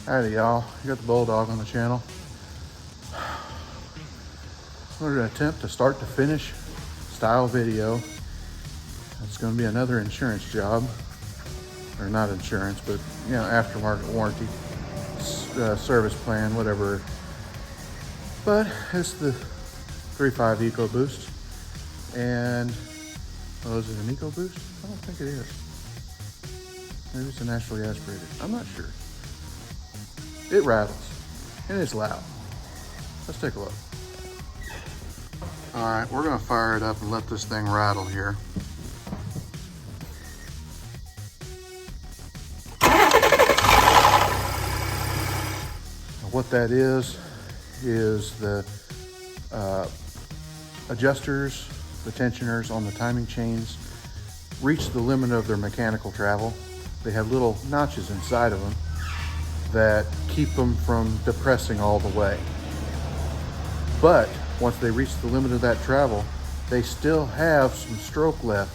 Howdy y'all, you got the Bulldog on the channel. We're gonna attempt to start to finish style video. It's gonna be another insurance job, or not insurance, but you know, aftermarket warranty, service plan, whatever. But it's the 3.5 Ecoboost, and is it an Ecoboost? I don't think it is. Maybe it's a naturally aspirated. I'm not sure. It rattles and it's loud. Let's take a look. All right, we're gonna fire it up and let this thing rattle here. What that is the adjusters, the tensioners on the timing chains reach the limit of their mechanical travel. They have little notches inside of them that keep them from depressing all the way. But once they reach the limit of that travel, they still have some stroke left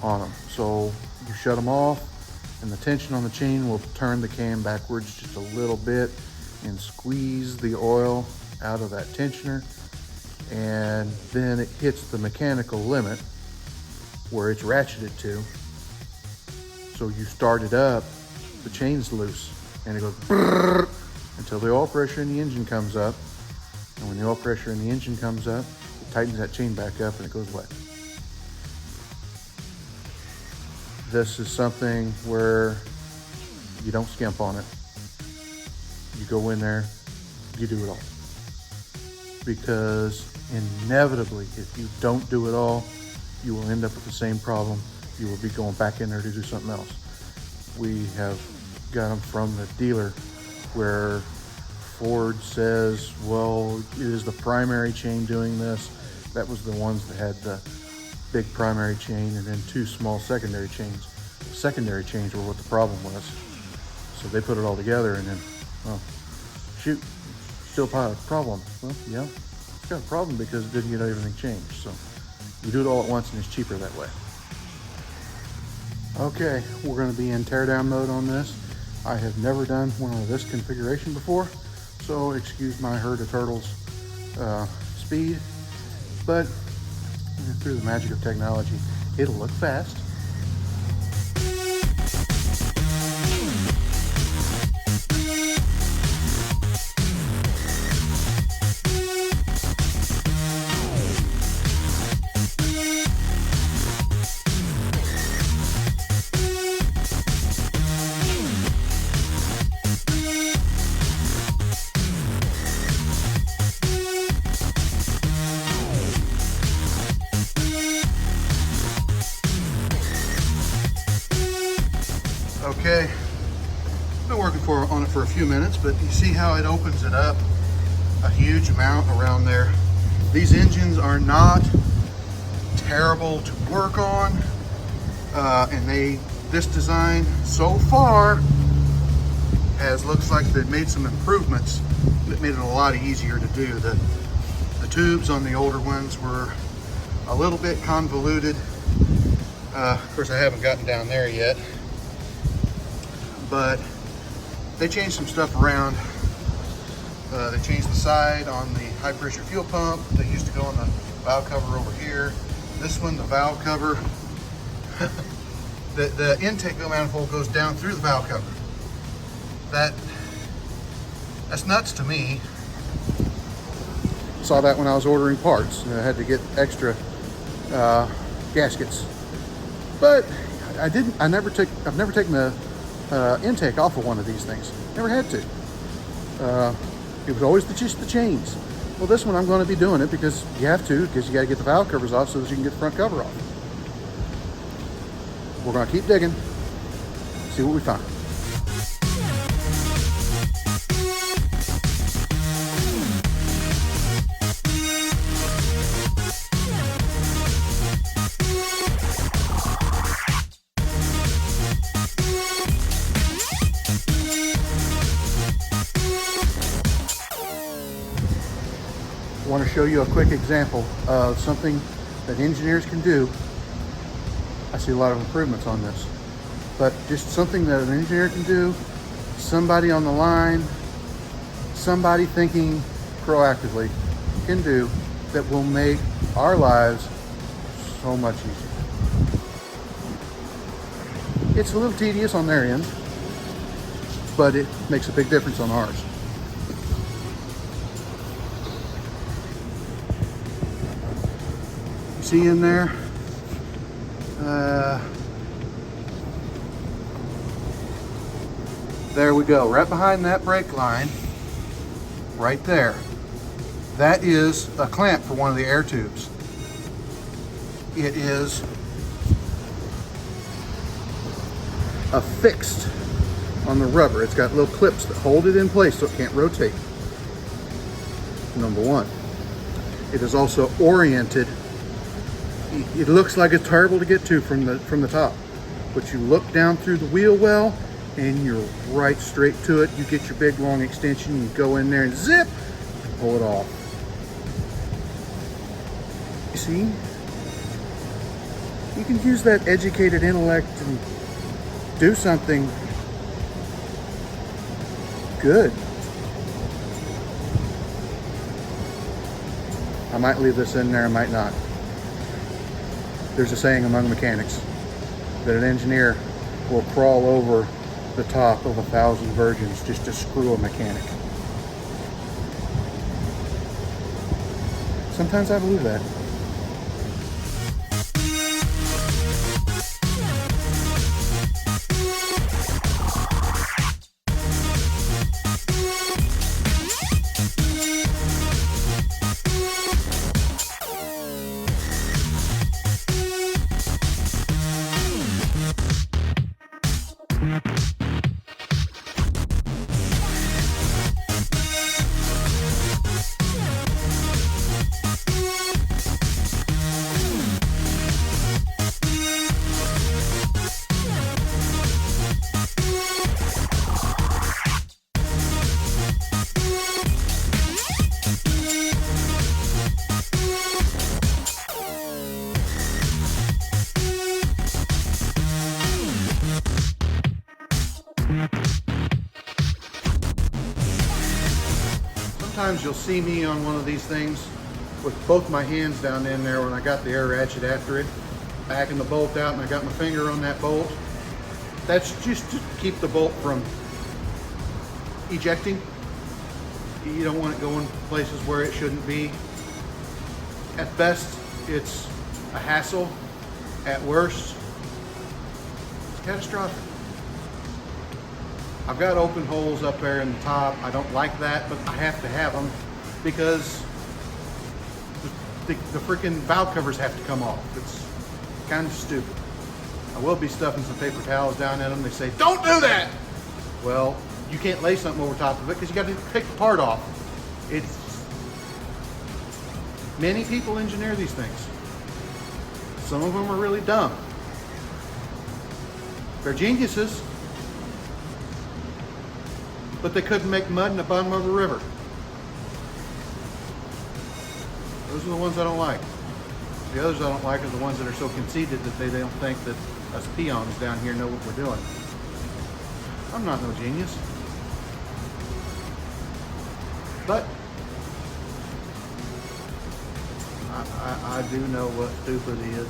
on them. So you shut them off and the tension on the chain will turn the cam backwards just a little bit and squeeze the oil out of that tensioner, and then it hits the mechanical limit where it's ratcheted to. So you start it up, the chain's loose, and it goes brrr, until the oil pressure in the engine comes up. And when the oil pressure in the engine comes up, it tightens that chain back up and it goes away. This is something where you don't skimp on it. You go in there, you do it all. Because inevitably, if you don't do it all, you will end up with the same problem. You will be going back in there to do something else. We have got them from the dealer where Ford says, well, it is the primary chain doing this. That was the ones that had the big primary chain and then two small secondary chains. The secondary chains were what the problem was. So they put it all together and then, well, shoot, still a problem. Well, yeah, it's got a problem because it didn't get everything changed. So you do it all at once and it's cheaper that way. Okay, we're gonna be in teardown mode on this. I have never done one of this configuration before, so excuse my herd of turtles speed, but through the magic of technology, it'll look fast. Okay, been working on it for a few minutes, but you see how it opens it up a huge amount around there. These engines are not terrible to work on, and this design so far looks like they've made some improvements that made it a lot easier to do. The tubes on the older ones were a little bit convoluted. Of course, I haven't gotten down there yet. But they changed some stuff around. They changed the side on the high pressure fuel pump. They used to go on the valve cover over here. This one, the valve cover, the intake manifold goes down through the valve cover. That's nuts to me. Saw that when I was ordering parts. I had to get extra gaskets. But I've never taken the intake off of one of these things. Never had to. It was always just the chains. Well, this one I'm going to be doing it because you have to, because you got to get the valve covers off so that you can get the front cover off. We're going to keep digging, see what we find. I want to show you a quick example of something that engineers can do. I see a lot of improvements on this, but just something that an engineer can do somebody on the line, somebody thinking proactively can do that will make our lives so much easier. It's a little tedious on their end, but it makes a big difference on ours. See in there? There we go, right behind that brake line, right there. That is a clamp for one of the air tubes. It is affixed on the rubber. It's got little clips that hold it in place so it can't rotate. Number one. It is also oriented. It looks like it's terrible to get to from the top, but you look down through the wheel well and you're right straight to it. You get your big long extension, you go in there and zip, pull it off. You see? You can use that educated intellect and do something good. I might leave this in there, I might not. There's a saying among mechanics that an engineer will crawl over the top of 1,000 virgins just to screw a mechanic. Sometimes I believe that. Sometimes you'll see me on one of these things with both my hands down in there when I got the air ratchet after it, backing the bolt out, and I got my finger on that bolt. That's just to keep the bolt from ejecting. You don't want it going places where it shouldn't be. At best, it's a hassle. At worst, it's catastrophic. I've got open holes up there in the top. I don't like that, but I have to have them because the freaking valve covers have to come off. It's kind of stupid. I will be stuffing some paper towels down in them. They say, don't do that! Well, you can't lay something over top of it because you got to take the part off. Many people engineer these things. Some of them are really dumb. They're geniuses, but they couldn't make mud in the bottom of a river. Those are the ones I don't like. The others I don't like are the ones that are so conceited that they don't think that us peons down here know what we're doing. I'm not no genius. But I do know what stupid is.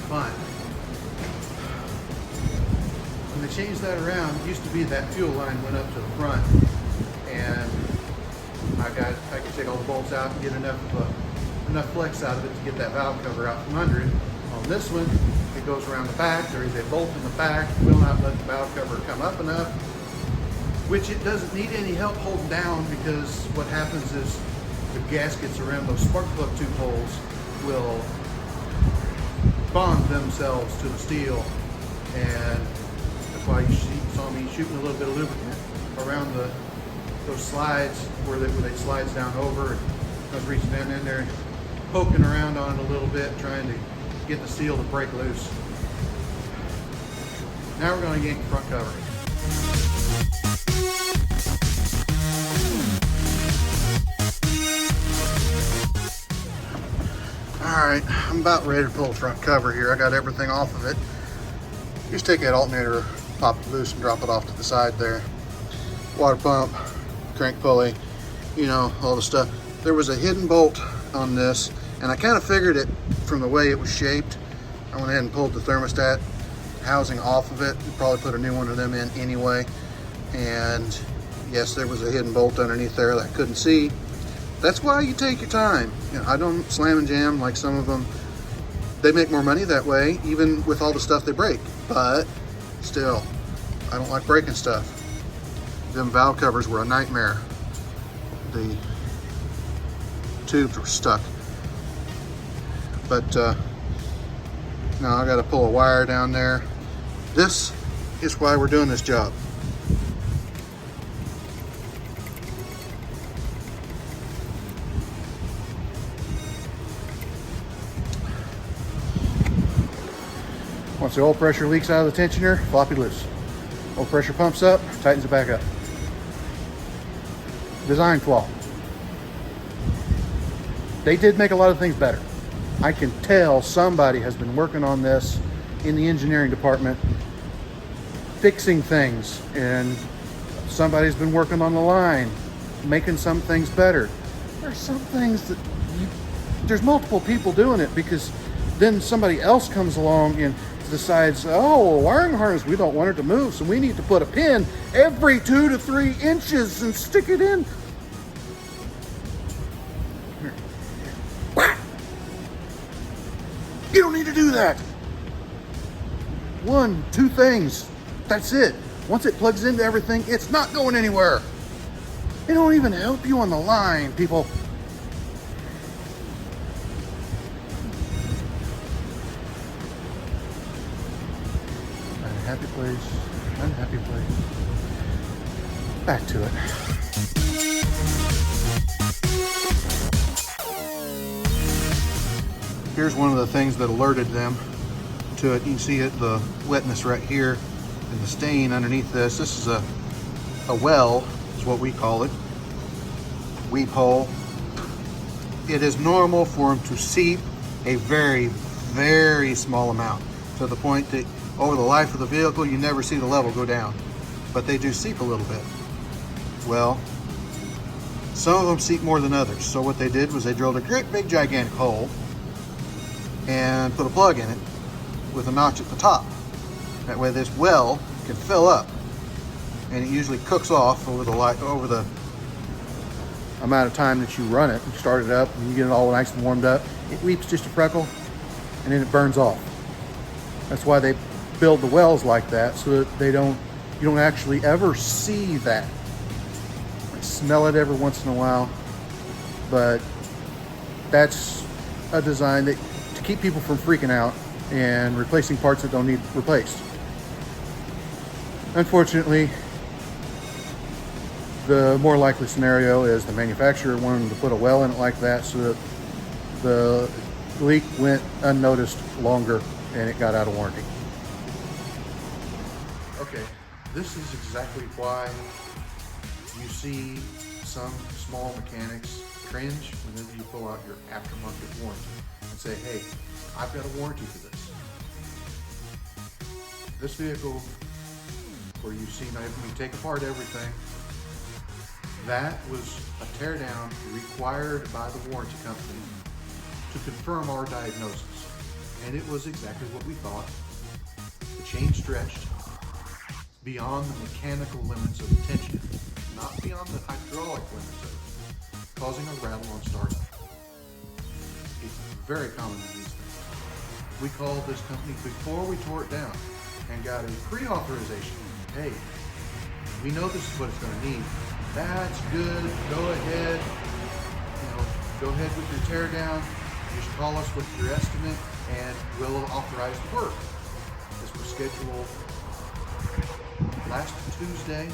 Fun. When they changed that around, it used to be that fuel line went up to the front, and I could take all the bolts out and get enough flex out of it to get that valve cover out from under it. On this one, it goes around the back. There is a bolt in the back. Will not let the valve cover come up enough, which it doesn't need any help holding down, because what happens is the gaskets around those spark plug tube holes will bond themselves to the steel, and that's why you saw me shooting a little bit of lubricant around the those slides where they slides down over. And I was reaching down in there, poking around on it a little bit, trying to get the seal to break loose. Now we're going to yank the front cover. Alright, I'm about ready to pull the front cover here. I got everything off of it. Just take that alternator, pop it loose and drop it off to the side there. Water pump, crank pulley, you know, all the stuff. There was a hidden bolt on this, and I kind of figured it from the way it was shaped. I went ahead and pulled the thermostat housing off of it. We'll probably put a new one of them in anyway. And yes, there was a hidden bolt underneath there that I couldn't see. That's why you take your time. You know, I don't slam and jam like some of them. They make more money that way, even with all the stuff they break. But still, I don't like breaking stuff. Them valve covers were a nightmare. The tubes were stuck. But now I got to pull a wire down there. This is why we're doing this job. Once the oil pressure leaks out of the tensioner, flop it loose. Oil pressure pumps up, tightens it back up. Design flaw. They did make a lot of things better. I can tell somebody has been working on this in the engineering department, fixing things, and somebody's been working on the line, making some things better. There's some things that there's multiple people doing it, because then somebody else comes along and decides, oh, a wiring harness, we don't want it to move, so we need to put a pin every 2 to 3 inches and stick it in. You don't need to do that. 1, 2 things, that's it. Once it plugs into everything, it's not going anywhere. They don't even help you on the line, people. Unhappy place, unhappy place. Back to it. Here's one of the things that alerted them to it. You can see it, the wetness right here and the stain underneath this. This is a well, is what we call it. Weep hole. It is normal for them to seep a very, very small amount, to the point that over the life of the vehicle, you never see the level go down. But they do seep a little bit. Well, some of them seep more than others. So what they did was they drilled a great big gigantic hole and put a plug in it with a notch at the top. That way this well can fill up, and it usually cooks off over the amount of time that you run it. You start it up and you get it all nice and warmed up. It weeps just a freckle and then it burns off. That's why they build the wells like that, so that you don't actually ever see that. I smell it every once in a while, but that's a design that to keep people from freaking out and replacing parts that don't need replaced. Unfortunately, the more likely scenario is the manufacturer wanted to put a well in it like that so that the leak went unnoticed longer and it got out of warranty. Okay, this is exactly why you see some small mechanics cringe whenever you pull out your aftermarket warranty and say, hey, I've got a warranty for this. This vehicle, where you've seen me take apart everything, that was a teardown required by the warranty company to confirm our diagnosis. And it was exactly what we thought. The chain stretched beyond the mechanical limits of the tension, not beyond the hydraulic limits of it, causing a rattle on startup. It's very common in these things. We called this company before we tore it down and got a pre-authorization. Hey, we know this is what it's going to need. That's good. Go ahead. Go ahead with your tear down. Just call us with your estimate and we'll authorize the work. This was scheduled last Tuesday.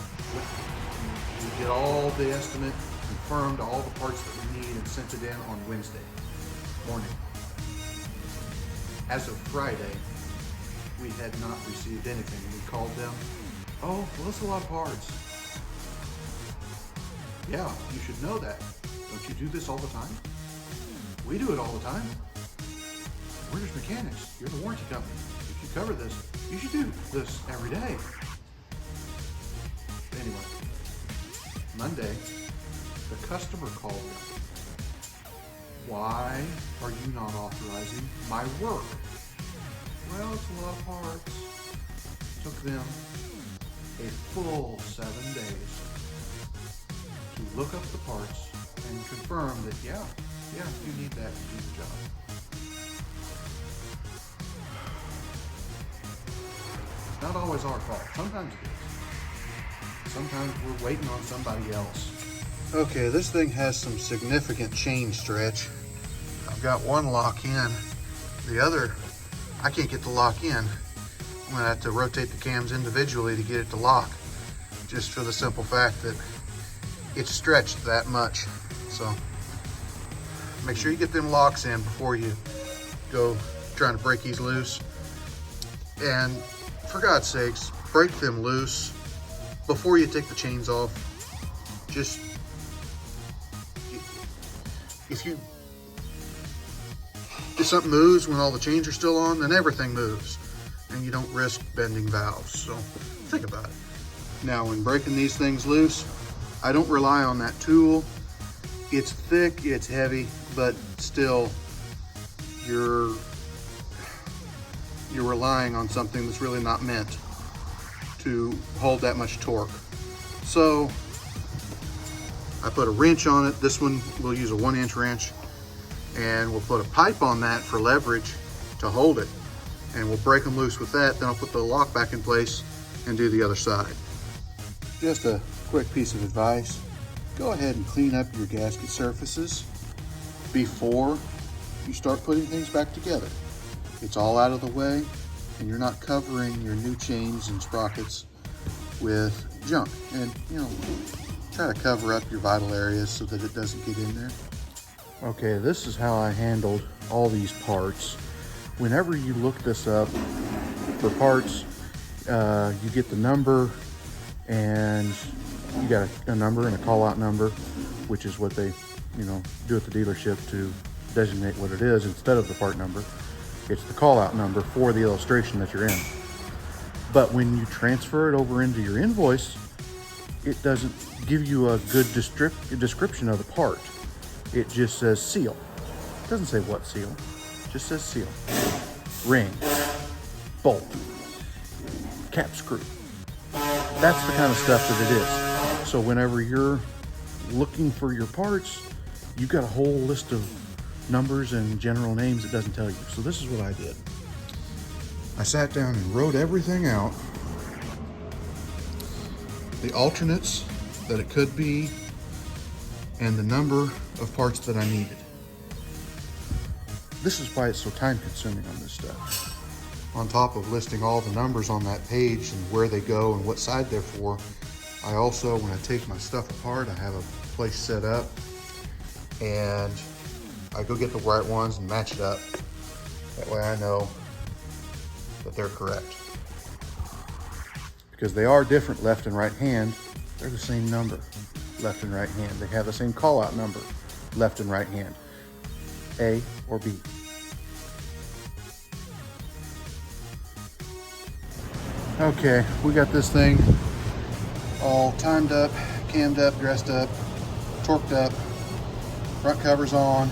We get all the estimate, confirmed all the parts that we need, and sent it in on Wednesday morning. As of Friday, we had not received anything. We called them. Oh, well, that's a lot of parts. Yeah, you should know that. Don't you do this all the time? We do it all the time. We're just mechanics. You're the warranty company. If you cover this, you should do this every day. Anyway, Monday, the customer called them. Why are you not authorizing my work? Well, it's a lot of parts. Took them a full 7 days to look up the parts and confirm that, yeah, you need that to do the job. It's not always our fault. Sometimes it is. Sometimes we're waiting on somebody else. Okay, this thing has some significant chain stretch. I've got one lock in. The other, I can't get the lock in. I'm gonna have to rotate the cams individually to get it to lock, just for the simple fact that it's stretched that much. So make sure you get them locks in before you go trying to break these loose. And for God's sakes, break them loose before you take the chains off. Just, if something moves when all the chains are still on, then everything moves and you don't risk bending valves. So think about it. Now, when breaking these things loose, I don't rely on that tool. It's thick, it's heavy, but still you're relying on something that's really not meant to hold that much torque. So I put a wrench on it. This one we'll use a 1-inch wrench, and we'll put a pipe on that for leverage to hold it, and we'll break them loose with that. Then I'll put the lock back in place and do the other side. Just a quick piece of advice: go ahead and clean up your gasket surfaces before you start putting things back together. It's all out of the way, and you're not covering your new chains and sprockets with junk. And, you know, try to cover up your vital areas so that it doesn't get in there. Okay, this is how I handled all these parts. Whenever you look this up for parts, you get the number, and you got a number and a call out number, which is what they, do at the dealership to designate what it is instead of the part number. It's the call out number for the illustration that you're in. But when you transfer it over into your invoice, it doesn't give you a good description of the part. It just says seal. It doesn't say what seal, it just says seal. Ring, bolt, cap screw. That's the kind of stuff that it is. So whenever you're looking for your parts, you've got a whole list of numbers and general names it doesn't tell you. So this is what I did. I sat down and wrote everything out. The alternates that it could be, and the number of parts that I needed. This is why it's so time consuming on this stuff. On top of listing all the numbers on that page and where they go and what side they're for, I also, when I take my stuff apart, I have a place set up and I go get the right ones and match it up. That way I know that they're correct. Because they are different left and right hand, they're the same number, left and right hand. They have the same call out number, left and right hand, A or B. Okay, we got this thing all timed up, cammed up, dressed up, torqued up, front covers on.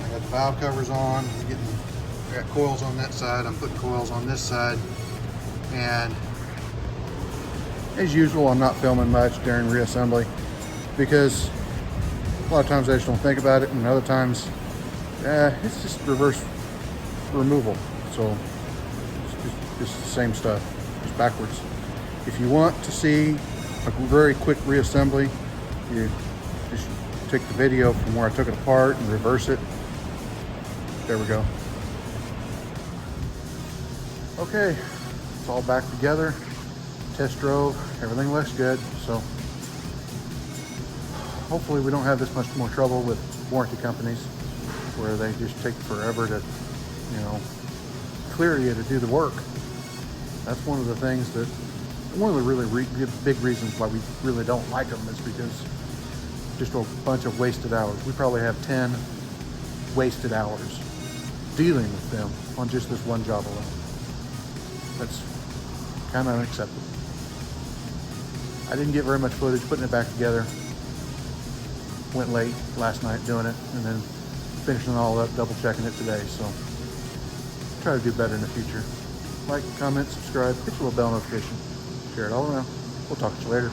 I got the valve covers on. I got coils on that side. I'm putting coils on this side. And as usual, I'm not filming much during reassembly because a lot of times I just don't think about it, and other times it's just reverse removal. So it's just the same stuff, just backwards. If you want to see a very quick reassembly, you just take the video from where I took it apart and reverse it. There we go. Okay, it's all back together. Test drove, everything looks good. So hopefully we don't have this much more trouble with warranty companies where they just take forever to, you know, clear you to do the work. That's one of the things that, one of the really big reasons why we really don't like them is because just a bunch of wasted hours. We probably have 10 wasted hours dealing with them on just this one job alone. That's kind of unacceptable. I didn't get very much footage putting it back together. Went late last night doing it and then finishing it all up, double checking it today. So try to do better in the future. Like, comment, subscribe, hit your little bell notification. Share it all around. We'll talk to you later.